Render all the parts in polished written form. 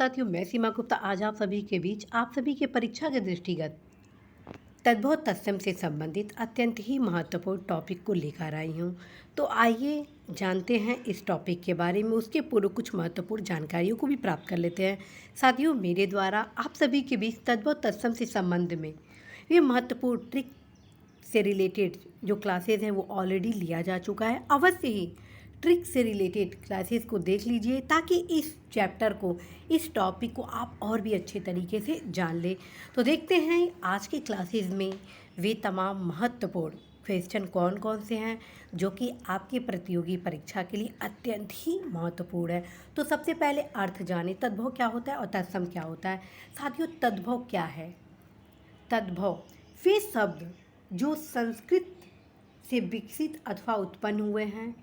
साथियों, मैं सीमा गुप्ता आज आप सभी के बीच आप सभी के परीक्षा के दृष्टिगत तद्भव तत्सम से संबंधित अत्यंत ही महत्वपूर्ण टॉपिक को लेकर आई हूँ। तो आइए जानते हैं इस टॉपिक के बारे में, उसके पूर्व कुछ महत्वपूर्ण जानकारियों को भी प्राप्त कर लेते हैं। साथियों, मेरे द्वारा आप सभी के बीच तद्भव तत्सम से संबंध में ये महत्वपूर्ण ट्रिक से रिलेटेड जो क्लासेस हैं वो ऑलरेडी लिया जा चुका है। अवश्य ही ट्रिक से रिलेटेड क्लासेस को देख लीजिए ताकि इस चैप्टर को, इस टॉपिक को आप और भी अच्छे तरीके से जान लें। तो देखते हैं आज की क्लासेस में वे तमाम महत्वपूर्ण क्वेश्चन कौन कौन से हैं जो कि आपकी प्रतियोगी परीक्षा के लिए अत्यंत ही महत्वपूर्ण है। तो सबसे पहले अर्थ जाने, तद्भव क्या होता है और तत्सम क्या होता है। साथियों, तद्भव क्या है? तद्भव वे शब्द जो संस्कृत से विकसित अथवा उत्पन्न हुए हैं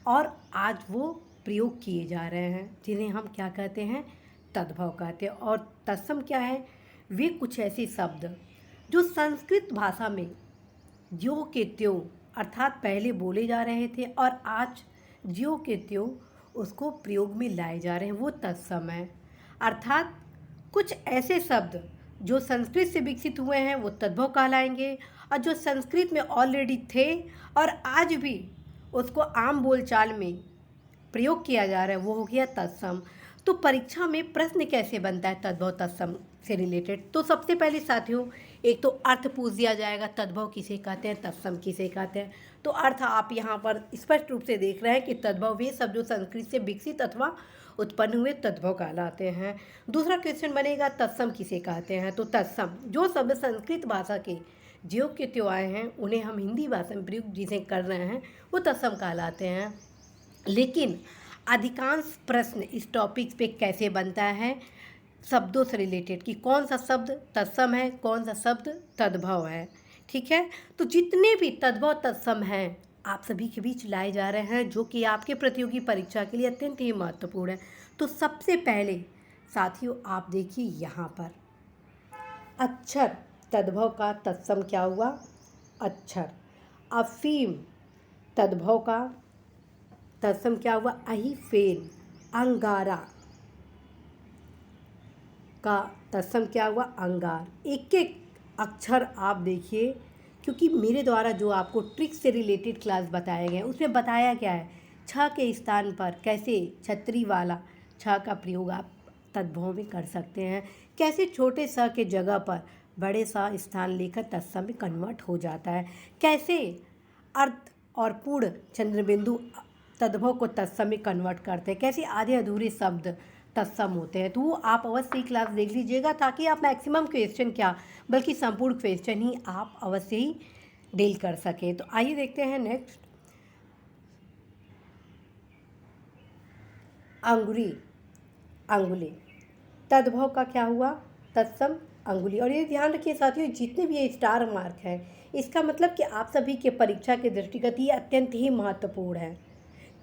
और आज वो प्रयोग किए जा रहे हैं, जिन्हें हम क्या कहते हैं? तद्भव कहते हैं। और तत्सम क्या है? वे कुछ ऐसे शब्द जो संस्कृत भाषा में ज्यों के त्यों अर्थात पहले बोले जा रहे थे और आज ज्यों के त्यों उसको प्रयोग में लाए जा रहे हैं, वो तत्सम है। अर्थात कुछ ऐसे शब्द जो संस्कृत से विकसित हुए हैं वो तद्भव कहलाएंगे, और जो संस्कृत में ऑलरेडी थे और आज भी उसको आम बोलचाल में प्रयोग किया जा रहा है वो हो गया तत्सम। तो परीक्षा में प्रश्न कैसे बनता है तद्भव तत्सम से रिलेटेड? तो सबसे पहले साथियों, एक तो अर्थ पूछ दिया जाएगा, तद्भव किसे कहते हैं, तत्सम किसे कहते हैं। तो अर्थ आप यहाँ पर स्पष्ट रूप से देख रहे हैं कि तद्भव वे सब जो संस्कृत से विकसित अथवा उत्पन्न हुए तद्भव कहलाते हैं। दूसरा क्वेश्चन बनेगा तत्सम किसे कहते हैं। तो तत्सम जो शब्द संस्कृत भाषा के ज्यों के त्यों आए हैं उन्हें हम हिंदी भाषा में प्रयोग जिसे कर रहे हैं वो तत्सम कहलाते हैं। लेकिन अधिकांश प्रश्न इस टॉपिक पे कैसे बनता है? शब्दों से रिलेटेड कि कौन सा शब्द तत्सम है, कौन सा शब्द तद्भव है। ठीक है, तो जितने भी तद्भव तत्सम हैं आप सभी के बीच लाए जा रहे हैं जो कि आपके प्रतियोगी परीक्षा के लिए अत्यंत ही महत्वपूर्ण है। तो सबसे पहले साथियों आप देखिए यहाँ पर अक्षर, तद्भव का तत्सम क्या हुआ? अक्षर। अफीम, तद्भव का तत्सम क्या हुआ? अहिफेन। अंगारा का तत्सम क्या हुआ? अंगार। एक एक अक्षर आप देखिए, क्योंकि मेरे द्वारा जो आपको ट्रिक से रिलेटेड क्लास बताए गए हैं उसमें बताया गया है छ के स्थान पर कैसे छतरी वाला छ का प्रयोग आप तद्भव में कर सकते हैं, कैसे छोटे स के जगह पर बड़े सा स्थान लेकर तत्सम में कन्वर्ट हो जाता है, कैसे अर्ध और पूर्ण चंद्रबिंदु तद्भव को तत्सम में कन्वर्ट करते हैं, कैसे आधे अधूरे शब्द तत्सम होते हैं। तो वो आप अवश्य ही क्लास देख लीजिएगा ताकि आप मैक्सिमम क्वेश्चन क्या बल्कि संपूर्ण क्वेश्चन ही आप अवश्य ही डील कर सकें। तो आइए देखते हैं नेक्स्ट। अंगुली, अंगुली, तद्भव का क्या हुआ? तत्सम अंगुली। और ये ध्यान रखिए साथियों, जितने भी ये स्टार मार्क है इसका मतलब कि आप सभी के परीक्षा के दृष्टिगत ये अत्यंत ही महत्वपूर्ण है,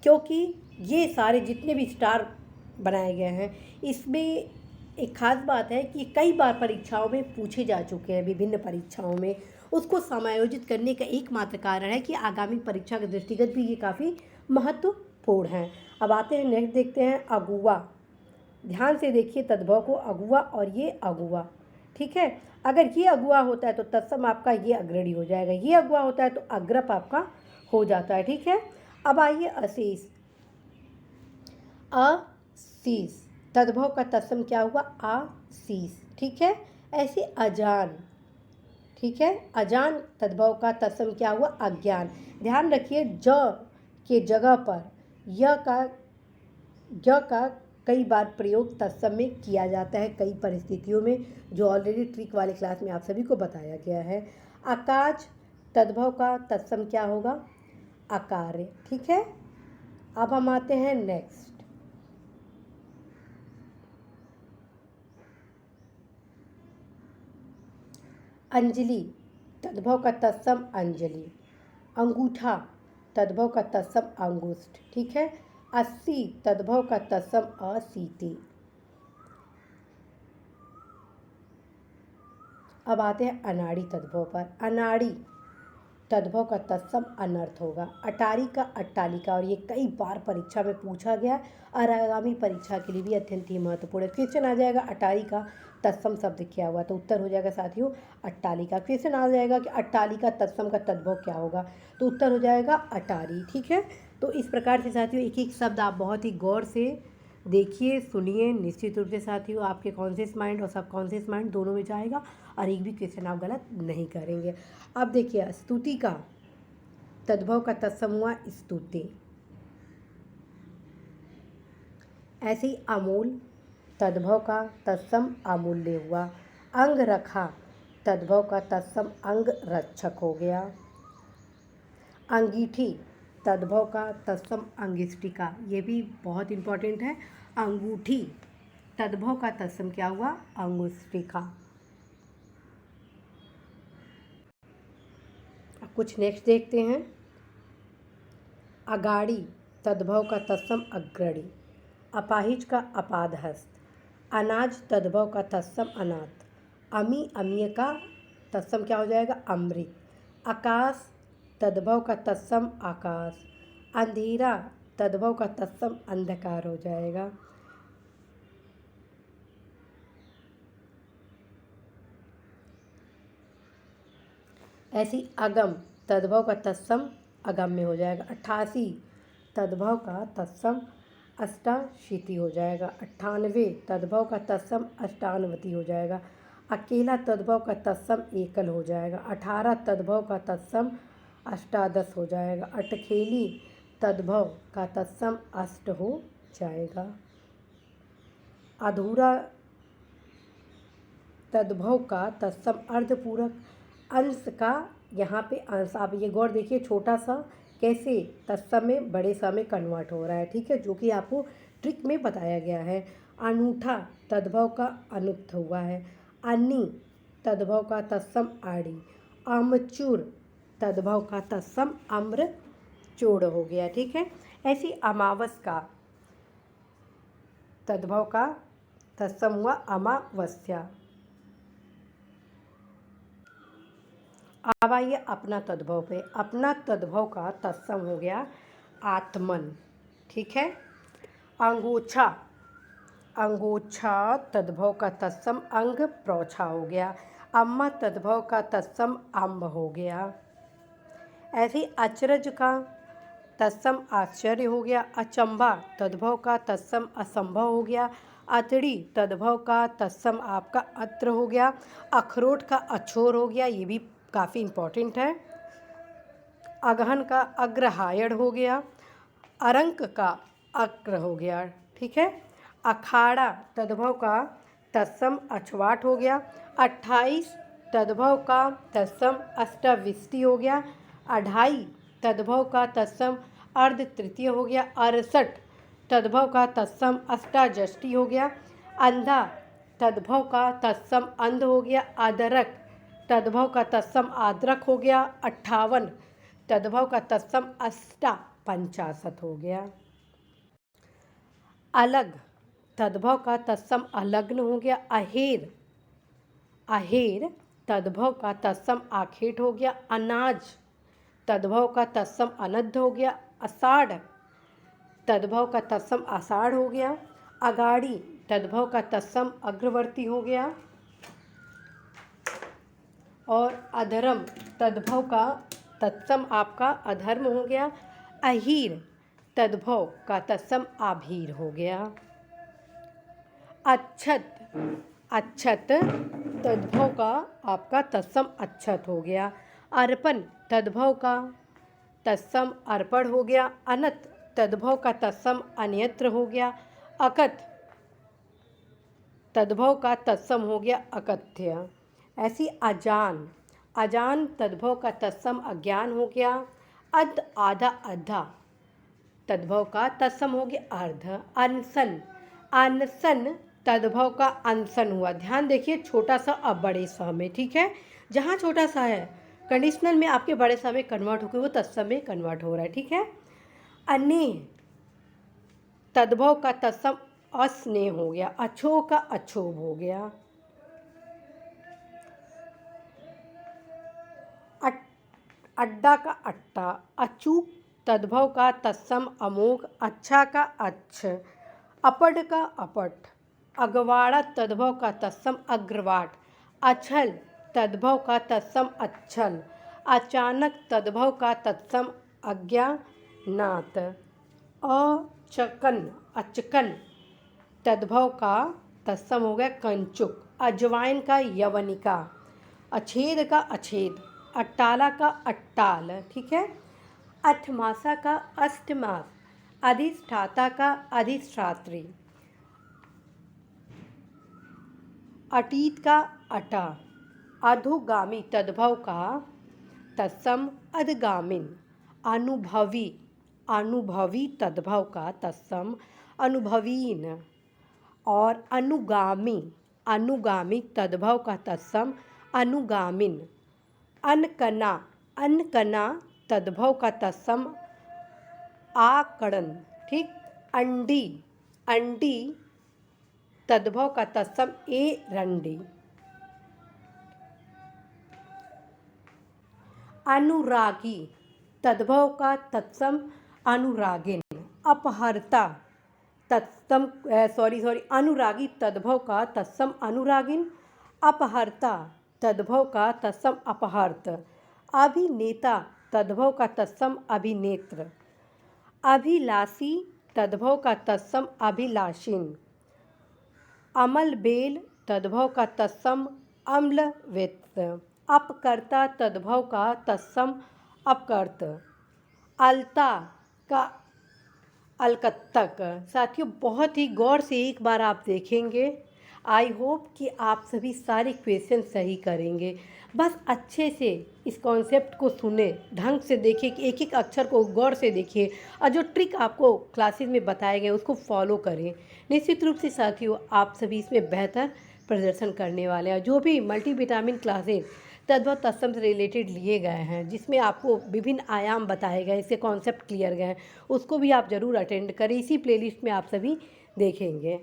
क्योंकि ये सारे जितने भी स्टार बनाए गए हैं इसमें एक खास बात है कि कई बार परीक्षाओं में पूछे जा चुके हैं, विभिन्न परीक्षाओं में उसको समायोजित करने का एकमात्र कारण है कि आगामी परीक्षा के दृष्टिगत भी ये काफ़ी महत्वपूर्ण है। अब आते हैं नेक्स्ट, देखते हैं अगुआ। ध्यान से देखिए तद्भव को, अगुआ और ये अगुआ। ठीक है, अगर ये अगुआ होता है तो तत्सम आपका ये अग्रणी हो जाएगा, ये अगुआ होता है तो अग्रप आपका हो जाता है। ठीक है, अब आइए अशीष। अशीष, तद्भव का तत्सम क्या हुआ? आशीष। ठीक है, ऐसे अजान। ठीक है, अजान तद्भव का तत्सम क्या हुआ? अज्ञान। ध्यान रखिए ज के जगह पर य का कई बार प्रयोग तत्सम में किया जाता है कई परिस्थितियों में, जो ऑलरेडी ट्रिक वाले क्लास में आप सभी को बताया गया है। आकाश, तद्भव का तत्सम क्या होगा? अकार्य। ठीक है, अब हम आते हैं नेक्स्ट। अंजलि, तद्भव का तत्सम अंजलि। अंगूठा, तद्भव का तत्सम अंगुष्ठ। ठीक है, 80, तद्भव का तत्सम असीति। अब आते हैं अनाड़ी तद्भव पर। अनाड़ी तद्भव का तत्सम अनर्थ होगा। अटारी का अट्टालिका, और ये कई बार परीक्षा में पूछा गया और आगामी परीक्षा के लिए भी अत्यंत ही महत्वपूर्ण है। क्वेश्चन आ जाएगा अटारी का तत्सम शब्द क्या हुआ, तो उत्तर हो जाएगा साथियों अट्टालिका। क्वेश्चन आ जाएगा कि अट्टालिका तत्सम का तद्भव क्या होगा, तो उत्तर हो जाएगा अटारी। ठीक है, तो इस प्रकार से साथियों एक एक शब्द आप बहुत ही गौर से देखिए, सुनिए। निश्चित रूप से साथियों आपके कॉन्शियस माइंड और सबकॉन्शियस माइंड दोनों में जाएगा और एक भी क्वेश्चन आप गलत नहीं करेंगे। अब देखिए स्तुति का तद्भव का तत्सम हुआ स्तुति। ऐसे ही अमूल तद्भव का तत्सम अमूल्य हुआ। अंग रखा तद्भव का तत्सम अंग रक्षक हो गया। अंगीठी तद्भव का तत्सम अंगिष्टिका, ये भी बहुत इंपॉर्टेंट है। अंगूठी तद्भव का तत्सम क्या हुआ, अंगुष्टिका। अब कुछ नेक्स्ट देखते हैं। अगाड़ी तद्भव का तत्सम अग्रणी। अपाहिज का अपादहस्त। अनाज तद्भव का तत्सम अनाथ। अमी अमीय का तत्सम क्या हो जाएगा, अमृत। आकाश तद्भव का तत्सम आकाश। अंधेरा तद्भव का तत्सम अंधकार हो जाएगा। ऐसी अगम तद्भव का तत्सम अगम्य हो जाएगा। 88 तद्भव का तत्सम अष्टाशीति हो जाएगा। 98 तद्भव का तत्सम अष्टानवती हो जाएगा। अकेला तद्भव का तत्सम एकल हो जाएगा। 18 तद्भव का तत्सम अष्टादश हो जाएगा। अटखेली तद्भव का तत्सम अष्ट हो जाएगा। अधूरा तद्भव का तत्सम अर्धपूरक। अंश का यहाँ पे अंश, आप ये गौर देखिए छोटा सा कैसे तत्सम में बड़े सा में कन्वर्ट हो रहा है। ठीक है, जो कि आपको ट्रिक में बताया गया है। अनूठा तद्भव का अनुत्थ हुआ है। अन्नी तद्भव का तत्सम आड़ी। आमचूर तद्भव का तत्सम आम्र चूड़ हो गया। ठीक है, ऐसी अमावस का तद्भव का तत्सम हुआ अमावस्या। अब आइए अपना तद्भव पे। अपना तद्भव का तत्सम हो गया आत्मन। ठीक है, अंगोछा अंगोछा तद्भव का तत्सम अंग प्रोछा हो गया। अम्मा तद्भव का तत्सम अम्ब हो गया। ऐसे अचरज का तत्सम आश्चर्य हो गया। अचंभा तद्भव का तत्सम असंभव हो गया। अतड़ी तद्भव का तत्सम आपका अत्र हो गया। अखरोट का अछोर हो गया, ये भी काफ़ी इम्पोर्टेंट है। अगहन का अग्रहायण हो गया। अरंक का अक्र हो गया। ठीक है, अखाड़ा तद्भव का तत्सम अछवाट हो गया। 28 तद्भव का तत्सम अष्टाविष्टि हो गया। अढ़ाई तद्भव का तत्सम अर्ध तृतीय हो गया। 68 तद्भव का तत्सम अष्टाजष्टि हो गया। अंधा तद्भव का तत्सम अंध हो गया। अदरक तद्भव का तत्सम आद्रक हो गया। 58 तद्भव का तत्सम अष्टा पंचाशत हो गया। अलग तद्भव का तत्सम अलग्न हो गया। अहेर अहेर तद्भव का तत्सम आखेट हो गया। अनाज तद्भव का तत्सम अनद्ध हो गया। अषाढ़ तद्भव का तत्सम आषाढ़ हो गया। अगाड़ी तद्भव का तत्सम अग्रवर्ती हो गया। और अधर्म तद्भव का तत्सम आपका अधर्म हो गया। अहीर तद्भव का तत्सम आभीर हो गया। अच्छत अच्छत तद्भव का आपका तत्सम अच्छत हो गया। अर्पण तद्भव का तत्सम अर्पण हो गया। अनत तद्भव का तत्सम अन्यत्र हो गया। अकथ तद्भव का तत्सम हो गया अकथ्य। ऐसी अजान अजान तद्भव का तत्सम अज्ञान हो गया। अध आधा अधा तद्भव का तत्सम हो गया अर्ध। अनशन अनशन तद्भव का अनशन हुआ। ध्यान देखिए छोटा सा अब बड़े सा में। ठीक है, जहाँ छोटा सा है कंडीशनल में आपके बड़े सा में कन्वर्ट होकर वो तत्सम में कन्वर्ट हो रहा है। ठीक है, अनेह तद्भव का तत्सम अस्नेह हो गया। अछो का अछोभ हो गया। अड्डा का अट्टा, अचूक तद्भव का तत्सम अमोघ, अच्छा का अच्छ, अपड का अपट, अगवाड़ा तद्भव का तत्सम अग्रवाट, अछल तद्भव का तत्सम अच्छल, अचानक तद्भव का तत्सम अज्ञानात, अचकन अचकन तद्भव का तत्सम हो गया कंचुक, अजवाइन का यवनिका, अछेद का अछेद, अट्टाला का अट्टाल, ठीक है। अठमासा का अष्टमास, अधिष्ठाता का अधिष्ठात्री, अटीत का अटा, अधोगामी तद्भव का तत्सम अधगामिन, अनुभवी अनुभवी तद्भव का तत्सम अनुभवीन, और अनुगामी अनुगामी तद्भव का तत्सम अनुगामिन, अनकना अनकना तद्भव का तत्सम आकड़न, ठीक। अंडी अंडी तद्भव का तत्सम ए रंडी, अनुरागी तद्भव का तत्सम अनुरागिन, अपहर्ता तत्सम अनुरागी तद्भव का तत्सम अनुरागिन, अपहर्ता तद्भव का तत्सम अपहर्त, अभिनेता तद्भव का तत्सम अभिनेत्र, अभिलाषी तद्भव का तत्सम अभिलाषिन, अमल बेल तद्भव का तत्सम अम्लवेत, अपकर्ता तद्भव का तत्सम अपकर्त, अलता का अलकत्तक। साथियों, बहुत ही गौर से एक बार आप देखेंगे। आई होप कि आप सभी सारे क्वेश्चन सही करेंगे। बस अच्छे से इस कॉन्सेप्ट को सुने, ढंग से देखिए कि एक एक अक्षर को गौर से देखिए, और जो ट्रिक आपको क्लासेस में बताए गए उसको फॉलो करें। निश्चित रूप से साथियों, आप सभी इसमें बेहतर प्रदर्शन करने वाले हैं। जो भी मल्टीविटामिन क्लासेस तद्भव तत्सम से रिलेटेड लिए गए हैं, जिसमें आपको विभिन्न आयाम बताए गए, इसके कॉन्सेप्ट क्लियर गए हैं, उसको भी आप ज़रूर अटेंड करें। इसी प्लेलिस्ट में आप सभी देखेंगे।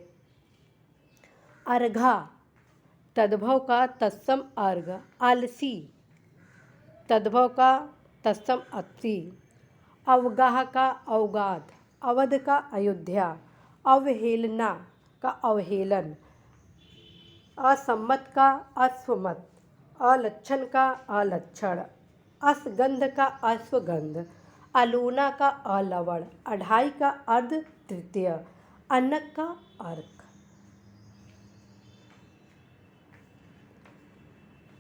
अर्घा तद्भव का तत्सम अर्घ, आलसी तद्भव का तत्सम अस्सी, अवगाह का अवगाध, अवध का अयोध्या, अवहेलना का अवहेलन, असम्मत का अस्वमत, अलक्षण का अलक्षण, असगंध का अश्वगंध, अलोना का अलवण, अढ़ाई का अर्ध तृतीय, अनक का अर्क,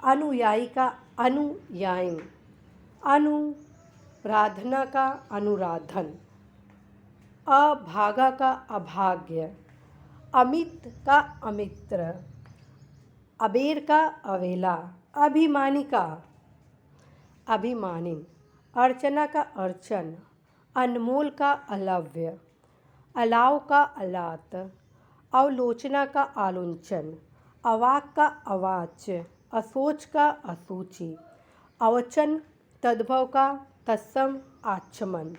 अनुयायी का अनुयायिन, अनुराधना का अनुराधन, अभागा का अभाग्य, अमित का अमित्र, अबेर का अवेला, अभिमानी का अभिमानी, अर्चना का अर्चन, अनमोल का अलव्य, अलाव का अलात, अवलोचना का आलोचन, अवाक का अवाच, असोच का असोची, अवचन तद्भव का तत्सम आचमन,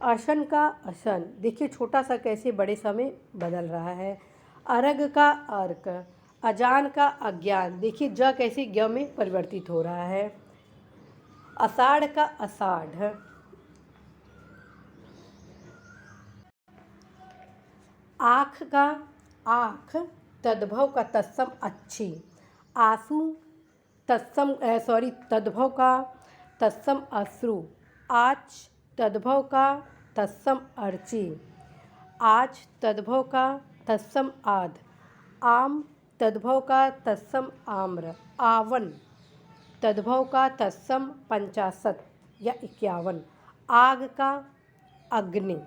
अशन का अशन। देखिए छोटा सा कैसे बड़े समय बदल रहा है। अर्घ का अर्क, अजान का अज्ञान। देखिए ज कैसे ज्ञ में परिवर्तित हो रहा है। अषाढ़ का अषाढ़, आँख का आँख तद्भव का तत्सम अच्छी, आंसू तद्भव का तत्सम अश्रु, आच तद्भव का तत्सम अर्ची, आज तद्भव का तत्सम आध, आम तद्भव का तत्सम आम्र, आवन तद्भव का तत्सम 50 या 51, आग का अग्नि,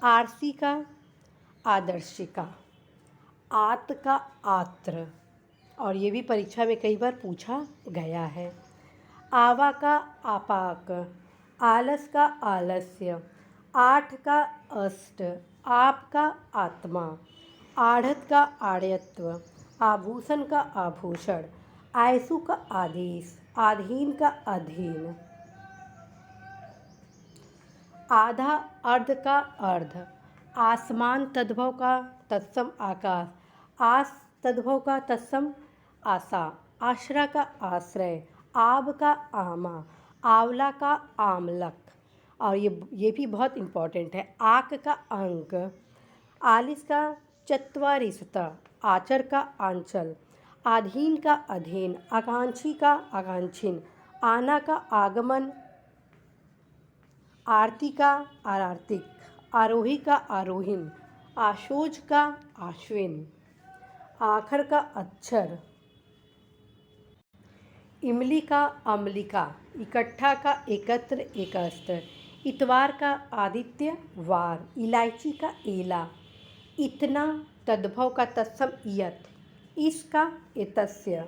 आरसी का आदर्शिका, आत का आत्र, और ये भी परीक्षा में कई बार पूछा गया है। आवा का आपाक, आलस का आलस्य, आठ का अष्ट, आप का आत्मा, आढ़त का आढ़यत्व, आभूषण का आभूषण, आयसु का आदेश, आधीन का अधीन, आधा अर्ध का अर्ध, आसमान तद्भव का तत्सम आकाश, आस तद्भव का तत्सम आशा, आश्रा का आश्रय, आब का आमा, आंवला का आमलक, और ये भी बहुत इम्पोर्टेंट है। आक का अंक, आलिस का चत्वारिशता, आचर का आंचल, आधीन का अधीन, आकांक्षी का आकांक्षिन, आना का आगमन, आरती का आरार्तिक, आरोही का आरोहीन, आशोज का आश्विन, आखर का अक्षर, इमली का अम्लिका, इकट्ठा का एकत्र एकस्त्र, इतवार का आदित्य वार, इलायची का एला, इतना तद्भव का तत्सम इयत, इसका एतस्य,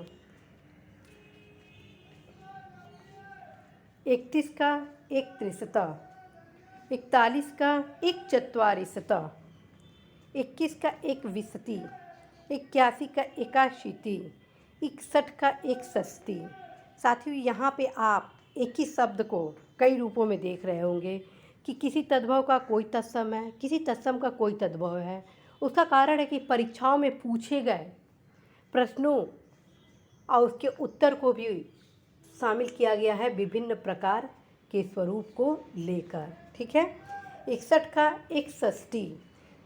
31 का एक त्रिशता, 41 का एक चत्वारिशता, 21 का एक विशति, 81 का एकाशीति, 61 का एक षष्ठी। साथियों, यहाँ पे आप एक ही शब्द को कई रूपों में देख रहे होंगे कि किसी तद्भव का कोई तत्सम है, किसी तत्सम का कोई तद्भव है। उसका कारण है कि परीक्षाओं में पूछे गए प्रश्नों और उसके उत्तर को भी शामिल किया गया है विभिन्न प्रकार के स्वरूप को लेकर। ठीक है। 61 का एक षष्ठी,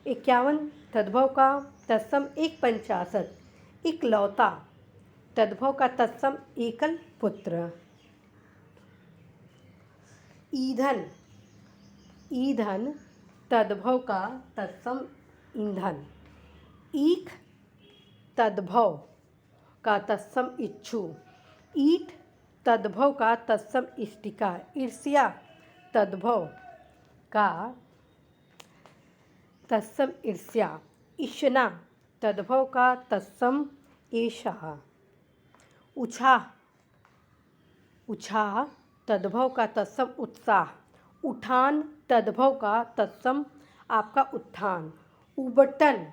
51 तद्भव का तत्सम एक पंचाशत, इकलौता तद्भव का तत्सम एकल पुत्र। ईंधन, ईंधन तद्भव का तत्सम ईंधन। ईख तद्भव का तत्सम इच्छु, ईट तद्भव का तत्सम इष्टिका, ईर्ष्या तद्भव का तत्सम ईर्ष्या, इष्णा तद्भव का तत्सम एषः, उछाह, उछाह तद्भव का तत्सम उत्साह, उठान तद्भव का तत्सम आपका उत्थान, उबटन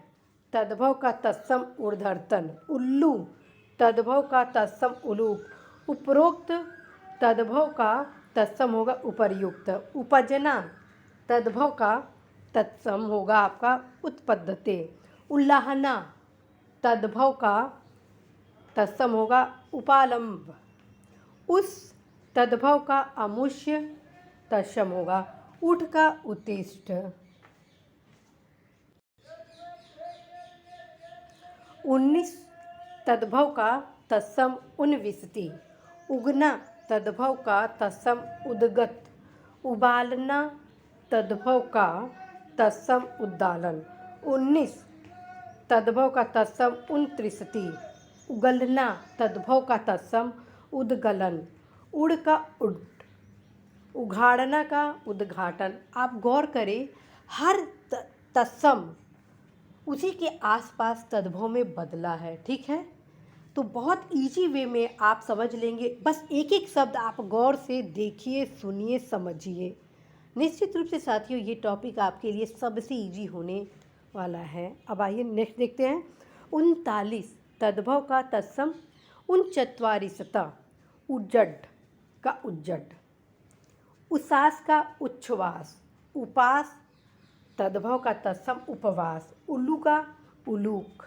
तद्भव का तत्सम ऊर्ध्वतन, उल्लू तद्भव का तत्सम उलूप, उपरोक्त तद्भव का तत्सम होगा उपर्युक्त, उपजना तद्भव का तत्सम होगा आपका उत्पद्यते, उल्लाहना तद्भव का तत्सम होगा उपालंब, उस तद्भव का अमुष्य तत्सम होगा उठ का उत्तिष्ठ, 19 तद्भव का तत्सम उन्विष्टि, उगना तद्भव का तत्सम उद्गत, उबालना तद्भव का तत्सम उद्दालन, 19 तद्भव का तत्सम उनत्रिशति, उगलना तद्भव का तत्सम उद्गलन, उड़ का उड, उघाड़ना का उद्घाटन। आप गौर करें, हर तत्सम उसी के आसपास तद्भव में बदला है। ठीक है, तो बहुत इजी वे में आप समझ लेंगे। बस एक एक शब्द आप गौर से देखिए, सुनिए, समझिए। निश्चित रूप से साथियों, ये टॉपिक आपके लिए सबसे इजी होने वाला है। अब आइए नेक्स्ट देखते हैं। 39 तद्भव का तत्सम उनचत्वारिशता, उज्जड का उज्जड, उसास का उच्छ्वास, उपास तद्भव का तत्सम उपवास, उल्लू का उलूक,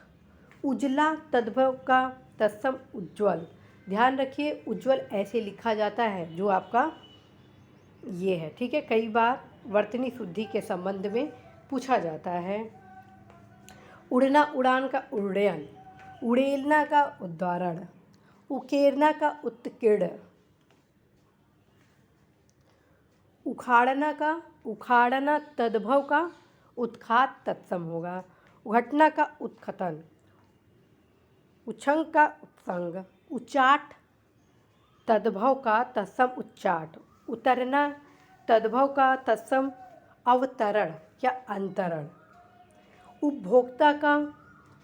उजला तद्भव का तत्सम उज्ज्वल। ध्यान रखिए, उज्ज्वल ऐसे लिखा जाता है जो आपका ये है। ठीक है, कई बार वर्तनी शुद्धि के संबंध में पूछा जाता है। उड़ना उड़ान का उड्डयन, उड़ेलना का उद्वारण, उकेरना का उत्कीर्ण, उखाड़ना का उखाड़ना तद्भव का उत्खात तत्सम होगा, उघटना का उत्खतन, उछंग का उत्संग, उचाट तद्भव का तत्सम उच्चाट, उतरना तद्भव का तत्सम अवतरण या अंतरण, उपभोक्ता का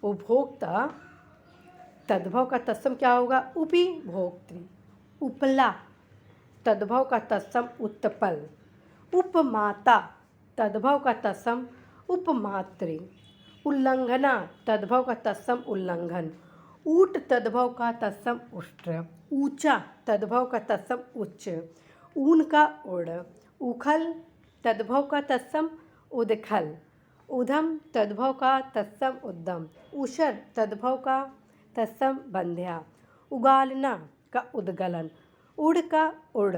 उपभोक्ता तद्भव का तत्सम क्या होगा उपभोक्तृ, उपला तद्भव का तत्सम उत्पल, उपमाता तद्भव का तत्सम उपमातृ, उल्लंघना तद्भव का तत्सम उल्लंघन, ऊट तद्भव का तत्सम उष्ट्र, ऊंचा तद्भव का तत्सम उच्च, ऊन का उड़, उखल तद्भव का तत्सम उदखल, उधम तद्भव का तत्सम उद्दम, ऊषर तद्भव का तत्सम बंध्या, उगालना का उद्गलन, उड़ का उड़,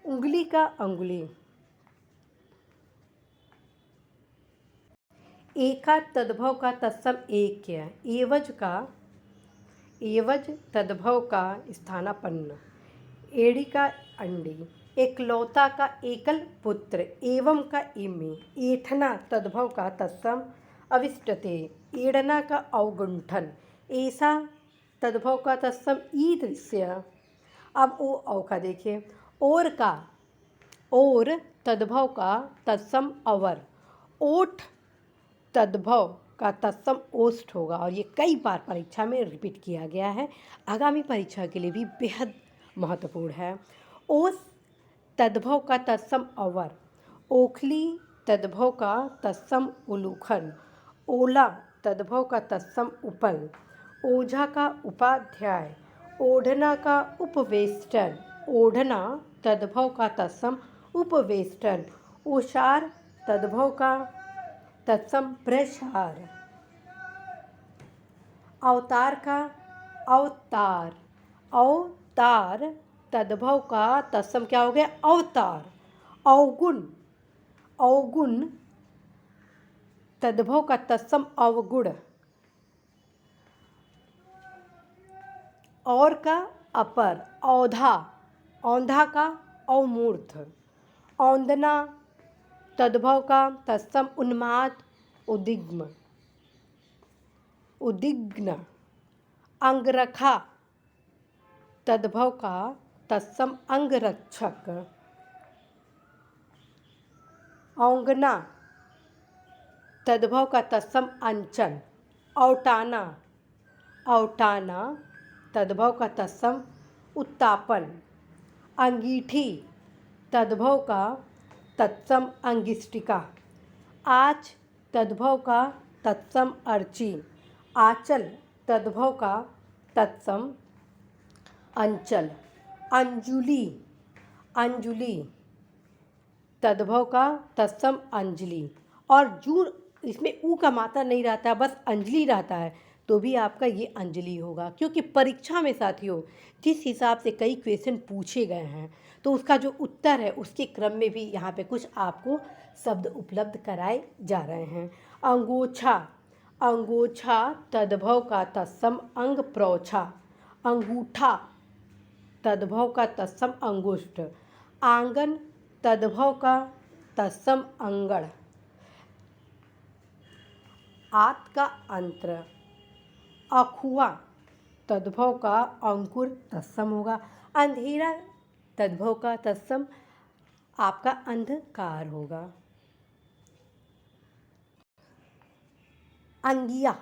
उंगली का अंगुली। एका तद्भव का तत्सम एक क्या है? एवज तद्भव का स्थानापन्न। एड़ी का अंडी। एकलौता का एकल पुत्र। एवं का इमे। एठना तद्भव का तत्सम अविष्टते। एड़ना का अवगुंठन। ऐसा तद्भव का तत्सम ईदृश्य। अब ओ औ का देखिए। और तद्भव का तत्सम अवर। ओठ तद्भव का तत्सम ओष्ठ होगा और ये कई बार परीक्षा में रिपीट किया गया है, आगामी परीक्षा के लिए भी बेहद महत्वपूर्ण है। ओस तद्भव का तत्सम अवर। ओखली तद्भव का तत्सम उलूखन। ओला तद्भव का तत्सम उपल। ओझा का उपाध्याय। ओढ़ना का उपवेष्टन। ओढ़ना तद्भव का तत्सम उपवेष्टन। ओसार तद्भव का तत्सम प्रसार। अवतार का अवतार। अवतार तद्भव का तत्सम क्या हो गया? अवतार। अवगुण तद्भव का तत्सम अवगुण। और का अपर। औंधा का अवमूर्त। औंदना तद्भव का तत्सम उन्माद उद्विग्न। अंगरखा तद्भव का तत्सम अंगरक्षक। औंगना तद्भव का तत्सम अंचल। औटाना तद्भव का तत्सम उत्तापन। अंगीठी तद्भव का तत्सम अंगिष्टिका। आच तद्भव का तत्सम अर्ची। आंचल तद्भव का तत्सम अंचल। अंजुली तद्भव का तत्सम अंजलि। और जून इसमें ऊ का मात्रा नहीं रहता, बस अंजलि रहता है, तो भी आपका ये अंजलि होगा, क्योंकि परीक्षा में साथियों जिस हिसाब से कई क्वेश्चन पूछे गए हैं तो उसका जो उत्तर है उसके क्रम में भी यहाँ पे कुछ आपको शब्द उपलब्ध कराए जा रहे हैं। अंगोछा तद्भव का तत्सम अंग प्रौछा। अंगूठा तद्भव का तत्सम अंगुष्ठ। आंगन तद्भव का तत्सम अंगड़। आत का अंत्र। अखुआ तद्भव का अंकुर तत्सम होगा। अंधेरा तद्भव का तत्सम आपका अंधकार होगा। अंगिया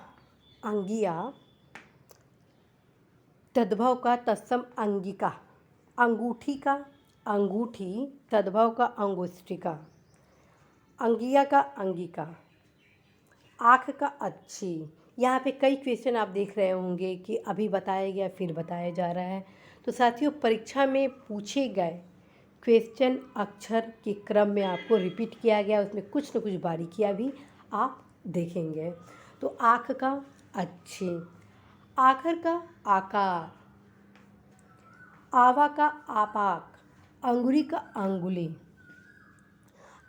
तद्भव का तत्सम अंगिका। अंगूठी का अंगूठी तद्भव का अंगुष्ठिका। अंगिया का अंगिका। आँख का अच्छी। यहाँ पे कई क्वेश्चन आप देख रहे होंगे कि अभी बताया गया फिर बताया जा रहा है, तो साथियों परीक्षा में पूछे गए क्वेश्चन अक्षर के क्रम में आपको रिपीट किया गया, उसमें कुछ न कुछ बारीकियाँ भी आप देखेंगे। तो आँख का अच्छी। आखर का आकार। आवा का आपाक। अंगुरी का अंगुली।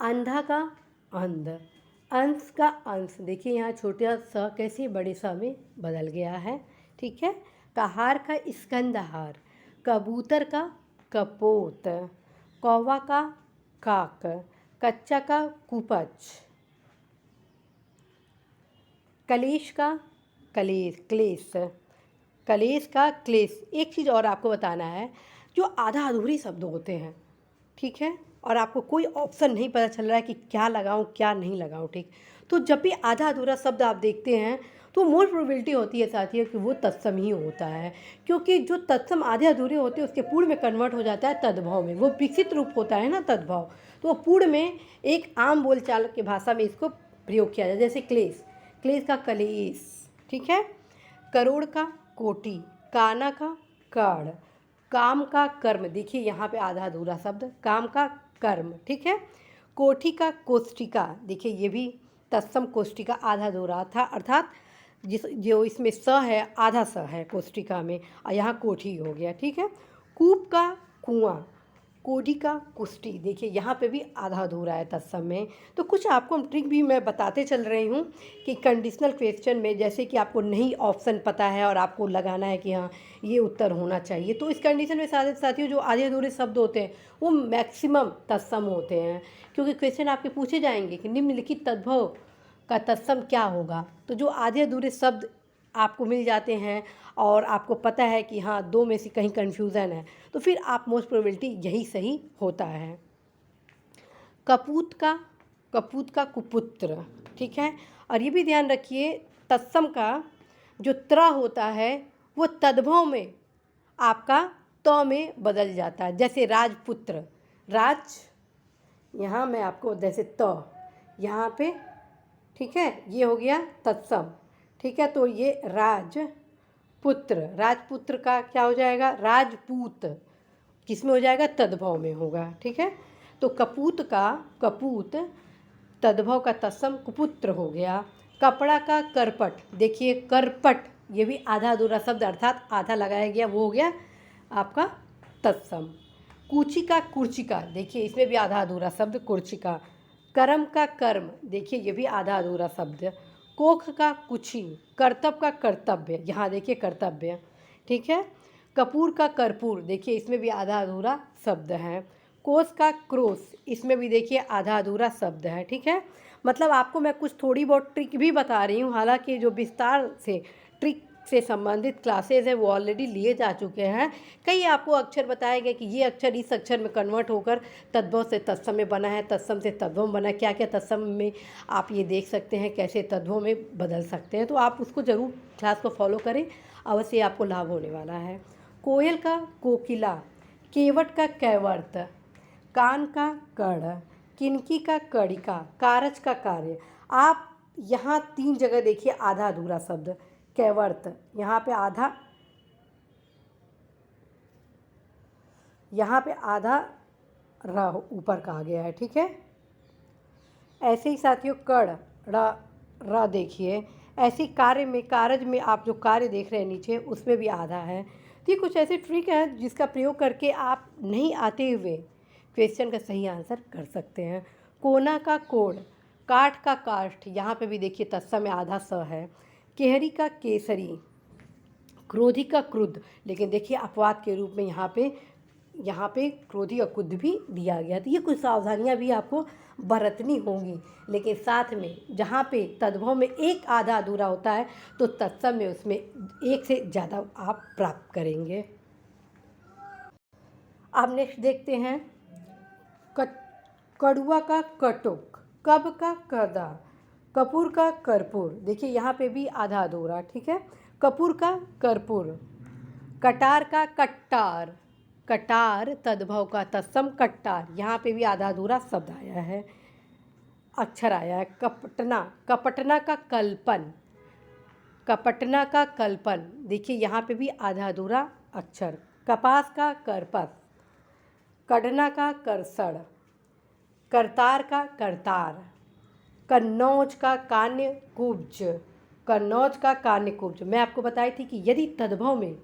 अंधा का अंध। अंश का अंश, देखिए यहाँ छोटा सा कैसे बड़े सा में बदल गया है, ठीक है। कहार का स्कंदहार। कबूतर का कपोत। कौवा का काक। कच्चा का कुपच। कलेश का क्लेश। कलेश का क्लेश। एक चीज़ और आपको बताना है, जो आधा अधूरी शब्द होते हैं, ठीक है, और आपको कोई ऑप्शन नहीं पता चल रहा है कि क्या लगाऊं क्या नहीं लगाऊं, ठीक, तो जब भी आधा अधूरा शब्द आप देखते हैं तो मोर प्रोबेबिलिटी होती है साथियों कि वो तत्सम ही होता है, क्योंकि जो तत्सम आधे अधूरे होते हैं उसके पूर्ण में कन्वर्ट हो जाता है तद्भव में, वो विकसित रूप होता है ना तद्भव, तो वो पूर्ण में एक आम बोलचाल की भाषा में इसको प्रयोग किया जाए। जैसे क्लेश, क्लेश का कलेश, ठीक है। करोड़ का कोटि। काना का काढ़। काम का कर्म, देखिए यहाँ पे आधा अधूरा शब्द, काम का कर्म, ठीक है। कोठी का कोष्ठिका, देखिए ये भी तत्सम कोष्ठिका आधा अधूरा था, अर्थात जो इसमें स है आधा स है कोष्ठिका में, और यहाँ कोठी हो गया, ठीक है। कूप का कुआं। कोडी का कुष्टी, देखिए यहाँ पे भी आधा अधूरा है तत्सम में। तो कुछ आपको ट्रिक भी मैं बताते चल रही हूँ कि कंडीशनल क्वेश्चन में जैसे कि आपको नहीं ऑप्शन पता है और आपको लगाना है कि हाँ ये उत्तर होना चाहिए, तो इस कंडीशन में साथियों जो आधे अधूरे शब्द होते हैं वो मैक्सिमम तत्सम होते हैं, क्योंकि क्वेश्चन आपके पूछे जाएंगे कि निम्नलिखित तद्भव का तत्सम क्या होगा। तो जो आधे अधूरे शब्द आपको मिल जाते हैं और आपको पता है कि हाँ दो में से कहीं कन्फ्यूज़न है, तो फिर आप मोस्ट प्रोबेबिलिटी यही सही होता है। कपूत का कुपुत्र, ठीक है। और ये भी ध्यान रखिए तत्सम का जो त्र होता है वो तद्भव में आपका त में बदल जाता है। जैसे राजपुत्र, राज यहाँ मैं आपको जैसे त यहाँ पे, ठीक है, ये हो गया तत्सम, ठीक है। तो ये राजपुत्र, राजपुत्र का क्या हो जाएगा, राजपूत, किसमें हो जाएगा, तद्भव में होगा, ठीक है। तो कपूत तद्भव का तत्सम कुपुत्र हो गया। कपड़ा का करपट, देखिए करपट ये भी आधा अधूरा शब्द अर्थात आधा लगाया गया, वो हो गया आपका तत्सम। कूची का कुर्चिका, देखिए इसमें भी आधा अधूरा शब्द कुर्चिका। कर्म का कर्म, देखिए ये भी आधा अधूरा शब्द। कोख का कुची, कर्तव्य का कर्तव्य, यहाँ देखिए कर्तव्य, ठीक है। कपूर का कर्पूर, देखिए इसमें भी आधा अधूरा शब्द है। कोस का क्रोस, इसमें भी देखिए आधा अधूरा शब्द है, ठीक है। मतलब आपको मैं कुछ थोड़ी बहुत ट्रिक भी बता रही हूँ, हालांकि जो विस्तार से ट्रिक से संबंधित क्लासेज है वो ऑलरेडी लिए जा चुके हैं। कई आपको अक्षर बताए गए कि ये अक्षर इस अक्षर में कन्वर्ट होकर तद्भव से तत्सम में बना है, तत्सम से तद्भव में बना है। क्या क्या तत्सम में आप ये देख सकते हैं कैसे तद्भव में बदल सकते हैं, तो आप उसको ज़रूर क्लास को फॉलो करें, अवश्य आपको लाभ होने वाला है। कोयल का कोकिला, केवट का कैवर्त, कान का कड़, किनकी का कड़िका, कारज का कार्य। आप यहाँ 3 जगह देखिए आधा अधूरा शब्द कैवर्त, यहाँ पे आधा ऊपर का आ गया है, ठीक है। ऐसे ही साथियों कड़ र देखिए, ऐसे कारज में आप जो कार्य देख रहे हैं नीचे उसमें भी आधा है। तो ये कुछ ऐसे ट्रिक हैं जिसका प्रयोग करके आप नहीं आते हुए क्वेश्चन का सही आंसर कर सकते हैं। कोना का कोण, काठ का काष्ठ, यहाँ पे भी देखिए तत्सम में आधा स है। केहरी का केसरी, क्रोधी का क्रुद्ध, लेकिन देखिए अपवाद के रूप में यहाँ पे क्रोधी और क्रुद्ध भी दिया गया। तो ये कुछ सावधानियाँ भी आपको बरतनी होंगी, लेकिन साथ में जहाँ पे तद्भव में एक आधा अधूरा होता है तो तत्सम में उसमें एक से ज़्यादा आप प्राप्त करेंगे। अब नेक्स्ट देखते हैं कड़ुआ का कटुक, कब का कदा, कपूर का कर्पूर, देखिए यहाँ पे भी आधा अधूरा, ठीक है। कपूर का कर्पूर। कटार का कट्टार, कटार तद्भव का तत्सम कट्टार, यहाँ पे भी आधा अधूरा शब्द आया है, अक्षर आया है। कपटना का कल्पन, कपटना का कल्पन, देखिए यहाँ पे भी आधा अधूरा अक्षर। कपास का करपस, कढ़ना का करसड़, करतार का करतार। कन्नौज का कान्य कुब्ज, कन्नौज का कान्य कुब्ज। मैं आपको बताई थी कि यदि तद्भव में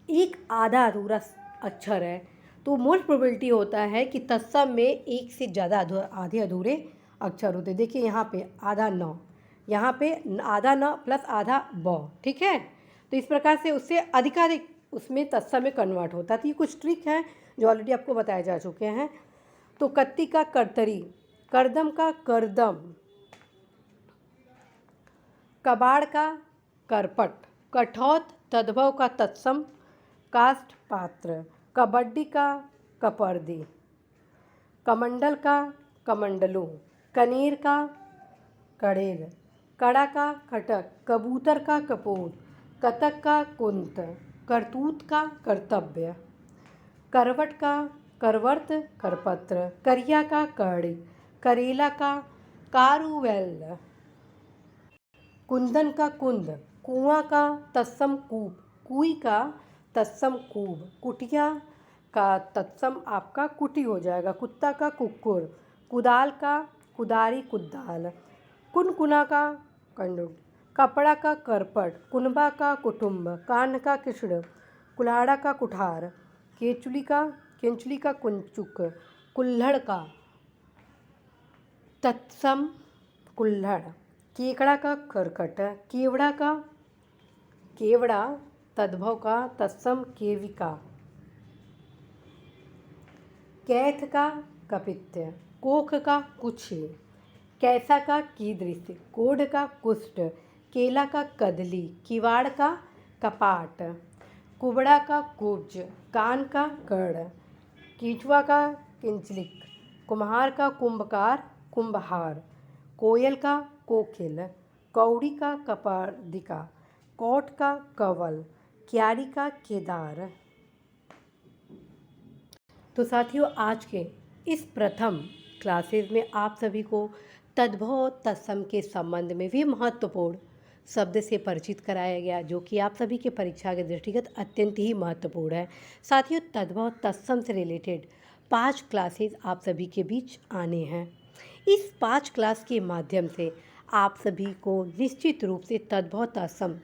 एक आधा अधूरा अक्षर है तो मोस्ट प्रोबेबिलिटी होता है कि तत्सम में एक से ज़्यादा आधे अधूरे अक्षर होते। देखिए यहाँ पे आधा न, यहाँ पे आधा न प्लस आधा ब, ठीक है। तो इस प्रकार से उससे अधिकाधिक उसमें तत्सम में कन्वर्ट होता है। तो ये कुछ ट्रिक हैं जो ऑलरेडी आपको बताए जा चुके हैं। तो कत्ती का करतरी, करदम का करदम, कबाड़ का करपट, कठौत तद्भव का तत्सम काष्ठ पात्र, कबड्डी का कपर्दी, कमंडल का कमंडलू, कनेर का कड़ेर, कड़ा का खटक, कबूतर का कपूर, कतक का कुंत, करतूत का कर्तव्य, करवट का करवर्त करपत्र, करिया का कड़ी, करेला का कारुवेल, कुंदन का कुंद, कुआं का तत्सम कूप, कुई का तत्सम कूब, कुटिया का तत्सम आपका कुटी हो जाएगा। कुत्ता का कुक्कुर, कुदाल का कुदारी कुदाल, कुनकुना का कंडुक, कपड़ा का करपट, कुनबा का कुटुंब, कान का कृष्ण, कुल्हाड़ा का कुठार, केचुली का किंचुली का कुंचुक, कुल्हड़ का तत्सम कुल्हड़, केकड़ा का करकट, केवड़ा का केवड़ा, तद्भव का तत्सम केविका, कैथ का कपित्य, कोख का कुछ, कैसा का कीदृश, कोढ़ का कुष्ठ, केला का कदली, किवाड़ का कपाट, कुबड़ा का कुब्ज, कान का कर्ण, कीचुआ का किंचलिक, कुम्हार का कुंभकार कुंभहार, कोयल का कोकिल, कौड़ी का कपादिका, कोट का कवल, क्यारी का केदार। तो साथियों, आज के इस प्रथम क्लासेस में आप सभी को तद्भव तत्सम के संबंध में भी महत्वपूर्ण शब्द से परिचित कराया गया, जो कि आप सभी के परीक्षा के दृष्टिगत अत्यंत ही महत्वपूर्ण है। साथियों, तद्भव तत्सम से रिलेटेड 5 क्लासेस आप सभी के बीच आने हैं। इस 5 क्लास के माध्यम से आप सभी को निश्चित रूप से तद्भव तत्सम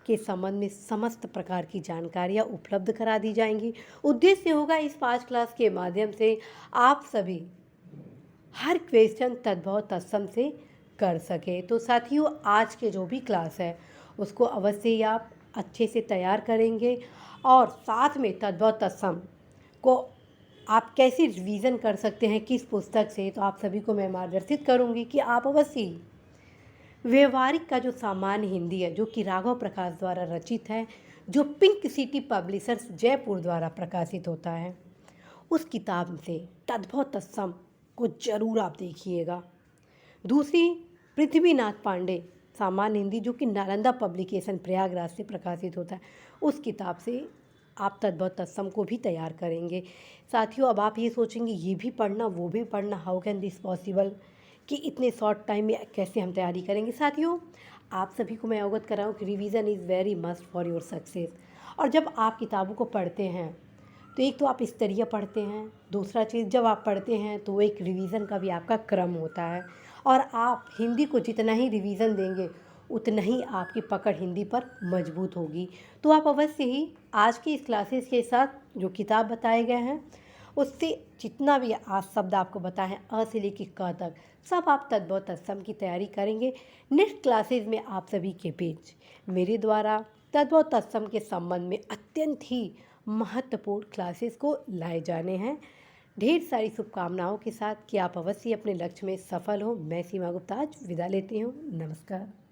के संबंध में समस्त प्रकार की जानकारियाँ उपलब्ध करा दी जाएंगी। उद्देश्य होगा इस 5 क्लास के माध्यम से आप सभी हर क्वेश्चन तद्भव तत्सम से कर सके। तो साथियों, आज के जो भी क्लास है उसको अवश्य ही आप अच्छे से तैयार करेंगे और साथ में तद्भव तत्सम को आप कैसे रिवीजन कर सकते हैं, किस पुस्तक से, तो आप सभी को मैं मार्गदर्शित करूंगी कि आप अवश्य ही व्यवहारिक का जो सामान्य हिंदी है, जो कि राघव प्रकाश द्वारा रचित है, जो पिंक सिटी पब्लिशर्स जयपुर द्वारा प्रकाशित होता है, उस किताब से तद्भव तत्सम को जरूर आप देखिएगा। दूसरी, पृथ्वीनाथ पांडे सामान्य हिंदी, जो कि नालंदा पब्लिकेशन प्रयागराज से प्रकाशित होता है, उस किताब से आप तद्भव तत्सम को भी तैयार करेंगे। साथियों, अब आप ये सोचेंगे ये भी पढ़ना वो भी पढ़ना, हाउ कैन दिस पॉसिबल, कि इतने शॉर्ट टाइम में कैसे हम तैयारी करेंगे। साथियों, आप सभी को मैं अवगत कराऊँ कि revision is very must for your success. और जब आप किताबों को पढ़ते हैं तो एक तो आप स्तरीय पढ़ते हैं, दूसरा चीज़ जब आप पढ़ते हैं तो एक रिवीजन का भी आपका क्रम होता है, और आप हिंदी को जितना ही रिवीजन देंगे उतना ही आपकी पकड़ हिंदी पर मजबूत होगी। तो आप अवश्य ही आज की इस क्लासेस के साथ जो किताब बताए गए हैं उससे जितना भी आज शब्द आपको बताए हैं, अ से लेकर क तक, सब आप तद्भव तत्सम की तैयारी करेंगे। नेक्स्ट क्लासेस में आप सभी के बीच मेरे द्वारा तद्भव तत्सम के संबंध में अत्यंत ही महत्वपूर्ण क्लासेस को लाए जाने हैं। ढेर सारी शुभकामनाओं के साथ कि आप अवश्य अपने लक्ष्य में सफल हो। मैं सीमा गुप्ता आज विदा लेती हूँ। नमस्कार।